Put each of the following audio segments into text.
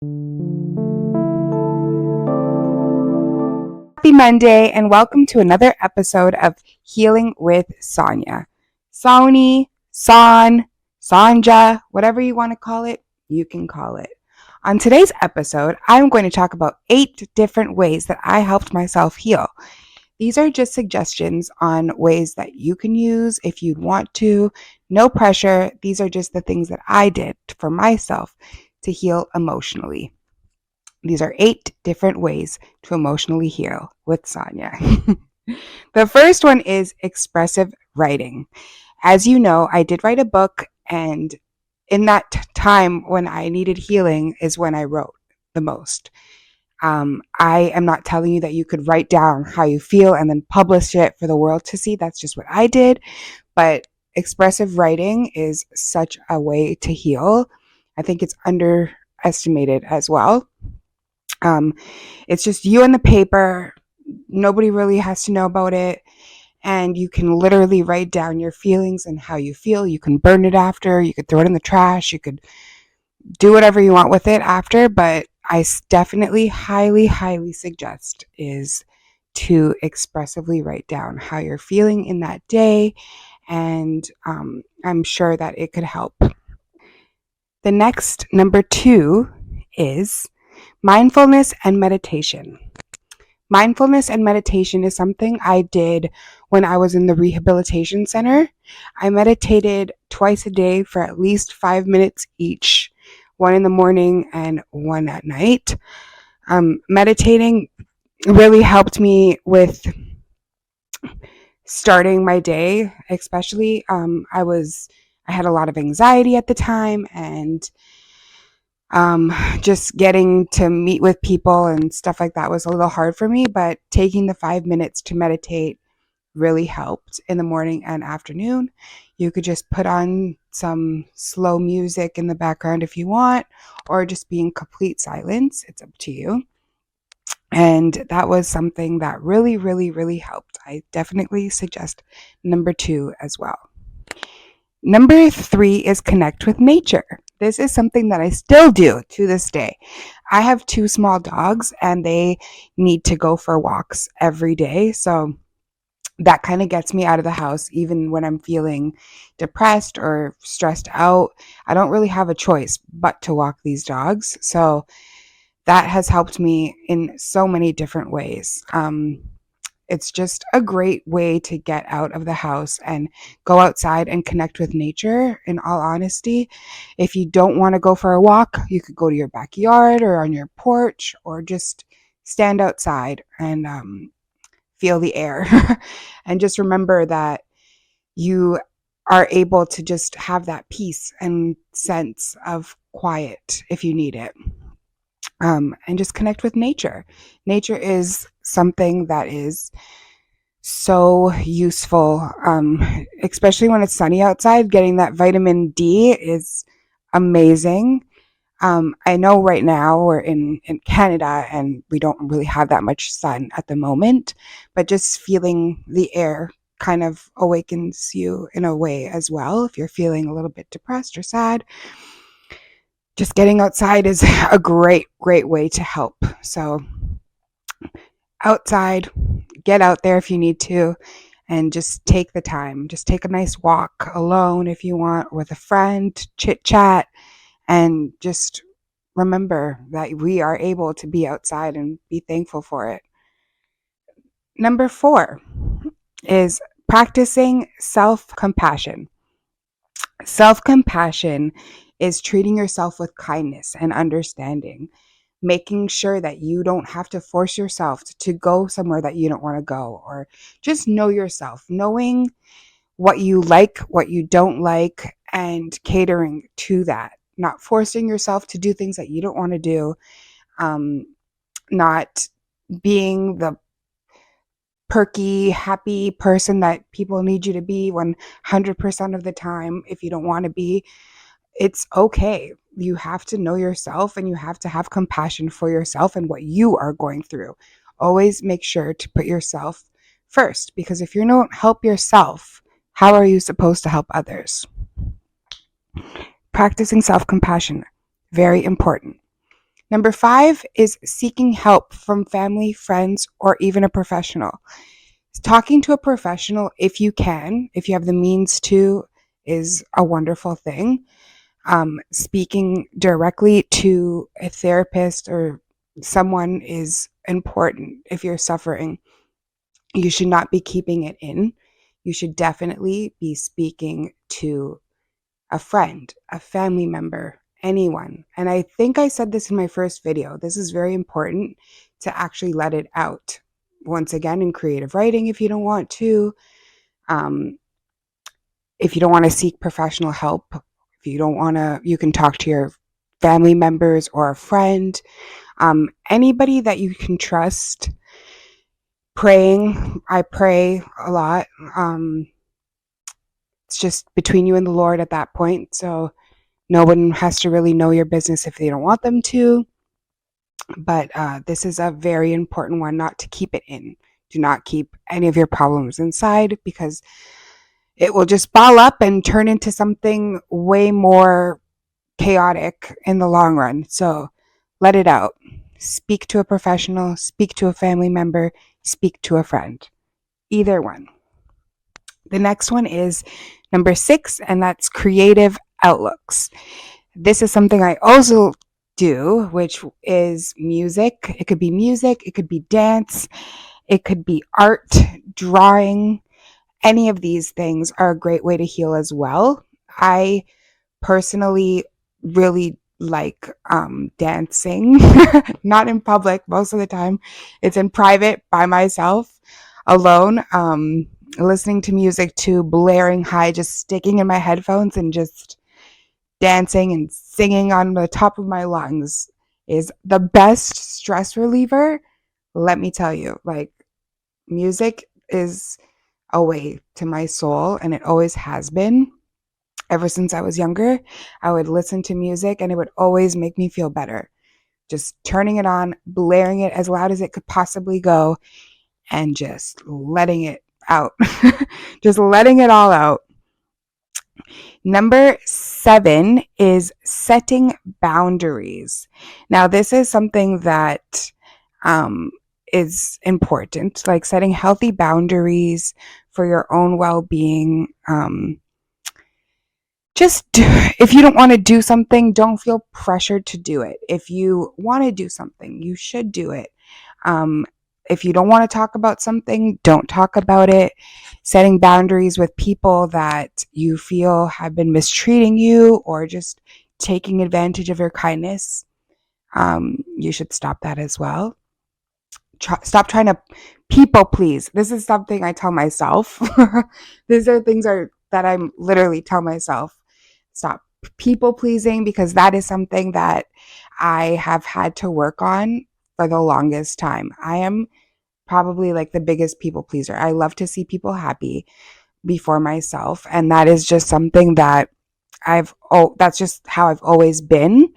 Happy Monday, and welcome to another episode of Healing with Sonia. Sony, Son, Sanja, whatever you want to call it, you can call it. On today's episode, I'm going to talk about 8 different ways that I helped myself heal. These are just suggestions on ways that you can use if you'd want to. No pressure. These are just the things that I did for myself to heal emotionally. These are 8 different ways to emotionally heal with Sonia. The first one is expressive writing. As you know, I did write a book, and in that time when I needed healing is when I wrote the most. I am not telling you that you could write down how you feel and then publish it for the world to see. That's just what I did. But expressive writing is such a way to heal. I think it's underestimated as well. Um, it's just you and the paper. Nobody really has to know about it. And you can literally write down your feelings and how you feel. You can burn it after. You could throw it in the trash. You could do whatever you want with it after. But I definitely highly suggest is to expressively write down how you're feeling in that day. And I'm sure that it could help. The next, number 2, is mindfulness and meditation. Mindfulness and meditation is something I did when I was in the rehabilitation center. I meditated twice a day for at least 5 minutes each, one in the morning and one at night. Meditating really helped me with starting my day, especially. I had a lot of anxiety at the time, and just getting to meet with people and stuff like that was a little hard for me, but taking the 5 minutes to meditate really helped in the morning and afternoon. You could just put on some slow music in the background if you want, or just be in complete silence. It's up to you. And that was something that really helped. I definitely suggest number 2 as well. Number 3 is connect with nature. This is something that I still do to this day. I have 2 small dogs, and they need to go for walks every day. So that kind of gets me out of the house even when I'm feeling depressed or stressed out. I don't really have a choice but to walk these dogs. So that has helped me in so many different ways. It's just a great way to get out of the house and go outside and connect with nature, in all honesty. If you don't want to go for a walk, you could go to your backyard or on your porch, or just stand outside and feel the air. And just remember that you are able to just have that peace and sense of quiet if you need it. And just connect with nature. Nature is something that is so useful, especially when it's sunny outside. Getting that vitamin D is amazing. I know right now we're in Canada and we don't really have that much sun at the moment, but just feeling the air kind of awakens you in a way as well. If you're feeling a little bit depressed or sad, just getting outside is a great way to help. So outside, get out there if you need to, and just take the time. Just take a nice walk alone if you want, with a friend, chit chat, and just remember that we are able to be outside and be thankful for it. Number 4 is practicing self-compassion. Self-compassion is treating yourself with kindness and understanding, making sure that you don't have to force yourself to go somewhere that you don't want to go, or just know yourself, knowing what you like, what you don't like, and catering to that, not forcing yourself to do things that you don't want to do, not being the perky, happy person that people need you to be 100% of the time if you don't want to be. It's okay. You have to know yourself, and you have to have compassion for yourself and what you are going through. Always make sure to put yourself first, because if you don't help yourself, how are you supposed to help others? Practicing self-compassion, very important. Number 5 is seeking help from family, friends, or even a professional. Talking to a professional, if you can, if you have the means to, is a wonderful thing. Speaking directly to a therapist or someone is important if you're suffering. You should not be keeping it in. You should definitely be speaking to a friend, a family member, anyone. And I think I said this in my first video. This is very important to actually let it out. Once again, in creative writing, if you don't want to, um, if you don't want to seek professional help, if you don't want to, you can talk to your family members or a friend, anybody that you can trust. Praying, I pray a lot. It's just between you and the Lord at that point. So no one has to really know your business if they don't want them to. But this is a very important one, not to keep it in. Do not keep any of your problems inside, because it will just ball up and turn into something way more chaotic in the long run. So let it out. Speak to a professional, speak to a family member, speak to a friend. Either one. The next one is number 6, and that's creative outlooks. This is something I also do, which is music. It could be music, it could be dance, it could be art, drawing. Any of these things are a great way to heal as well. I personally really like dancing, not in public most of the time. It's in private by myself, alone, listening to music to blaring high, just sticking in my headphones and just dancing and singing on the top of my lungs is the best stress reliever. Let me tell you, like, music is a way to my soul, and it always has been. Ever since I was younger, I would listen to music and it would always make me feel better. Just turning it on, blaring it as loud as it could possibly go, and just letting it out. Just letting it all out. Number 7 is setting boundaries. Now, this is something that is important, like setting healthy boundaries for your own well being. If you don't want to do something, don't feel pressured to do it. If you want to do something, you should do it. Um, if you don't want to talk about something, don't talk about it. Setting boundaries with people that you feel have been mistreating you or just taking advantage of your kindness, you should stop that as well. Stop trying to people please. This is something I tell myself. These are things that I'm literally tell myself. Stop people pleasing, because that is something that I have had to work on for the longest time. I am probably like the biggest people pleaser. I love to see people happy before myself, and that is just something that that's just how I've always been,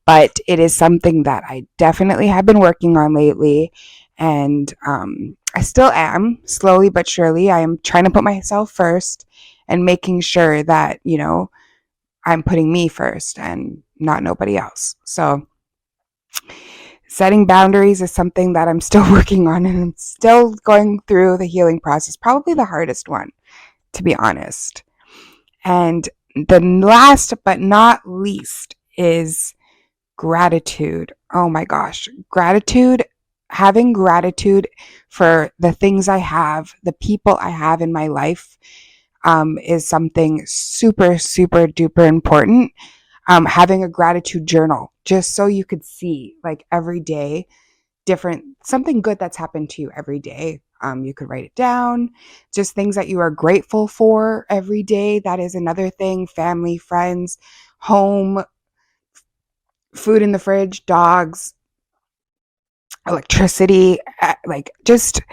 but it is something that I definitely have been working on lately. And I still am, slowly but surely. I am trying to put myself first and making sure that, I'm putting me first and not nobody else. So setting boundaries is something that I'm still working on, and I'm still going through the healing process, probably the hardest one, to be honest. And the last but not least is gratitude. Oh my gosh, gratitude. Having gratitude for the things I have, the people I have in my life, is something super, super duper important. Having a gratitude journal, just so you could see, like, every day, something good that's happened to you every day. You could write it down, just things that you are grateful for every day. That is another thing. Family, friends, home, food in the fridge, dogs, electricity, like just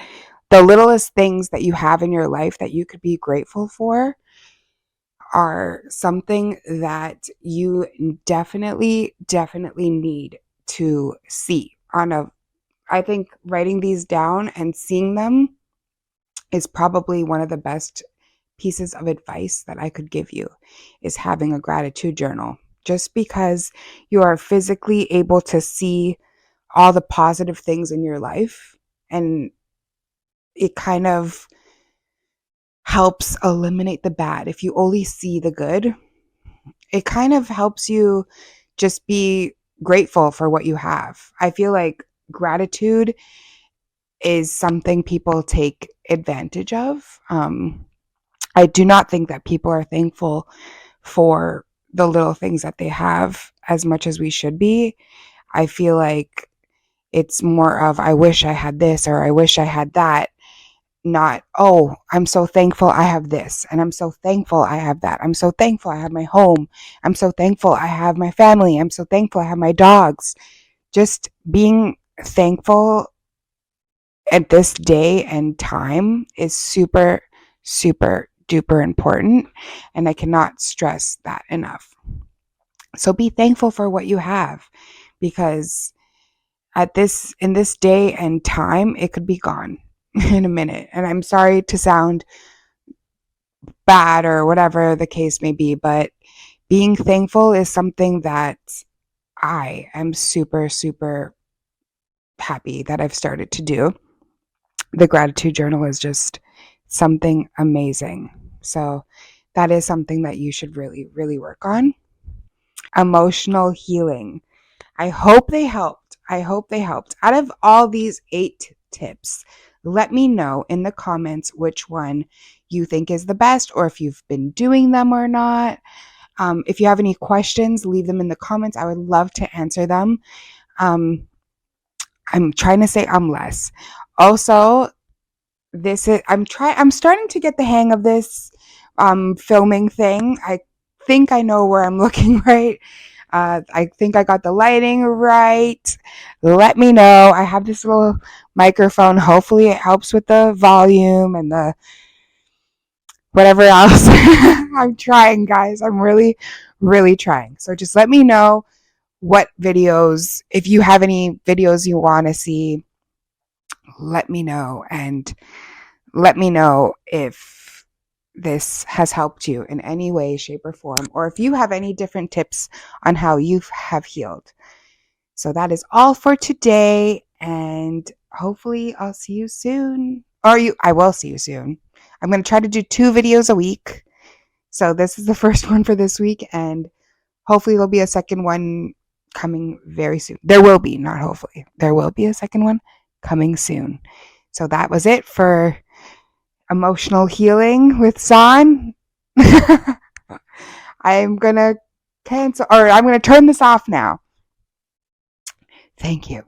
the littlest things that you have in your life that you could be grateful for are something that you definitely, definitely need to see I think writing these down and seeing them is probably one of the best pieces of advice that I could give you, is having a gratitude journal. just because you are physically able to see all the positive things in your life, and it kind of helps eliminate the bad. If you only see the good, it kind of helps you just be grateful for what you have. I feel like gratitude is something people take advantage of. I do not think that people are thankful for the little things that they have as much as we should be. I feel like it's more of, I wish I had this or I wish I had that, not, oh, I'm so thankful I have this and I'm so thankful I have that. I'm so thankful I have my home. I'm so thankful I have my family. I'm so thankful I have my dogs. Just being thankful at this day and time is super, super duper important. And I cannot stress that enough. So be thankful for what you have, because in this day and time, it could be gone in a minute. And I'm sorry to sound bad or whatever the case may be, but being thankful is something that I am super, super happy that I've started to do. The gratitude journal is just something amazing. So that is something that you should really, really work on. Emotional healing. I hope they helped. I hope they helped. Out of all these 8 tips, let me know in the comments which one you think is the best, or if you've been doing them or not. If you have any questions, leave them in the comments. I would love to answer them. Um, I'm trying to say I'm less. Also, I'm starting to get the hang of this filming thing. I think I know where I'm looking right. I think I got the lighting right. Let me know. I have this little microphone. Hopefully it helps with the volume and the whatever else. I'm trying, guys. I'm really, really trying. So just let me know what videos, if you have any videos you want to see, let me know. And let me know if this has helped you in any way, shape, or form, or if you have any different tips on how you have healed. So that is all for today, and hopefully I'll see you soon. I will see you soon. I'm going to try to do 2 videos a week. So this is the first one for this week, and hopefully there'll be a second one coming very soon. There will be, not hopefully. There will be a second one coming soon. So that was it for emotional healing with San. I'm going to cancel, or I'm going to turn this off now. Thank you.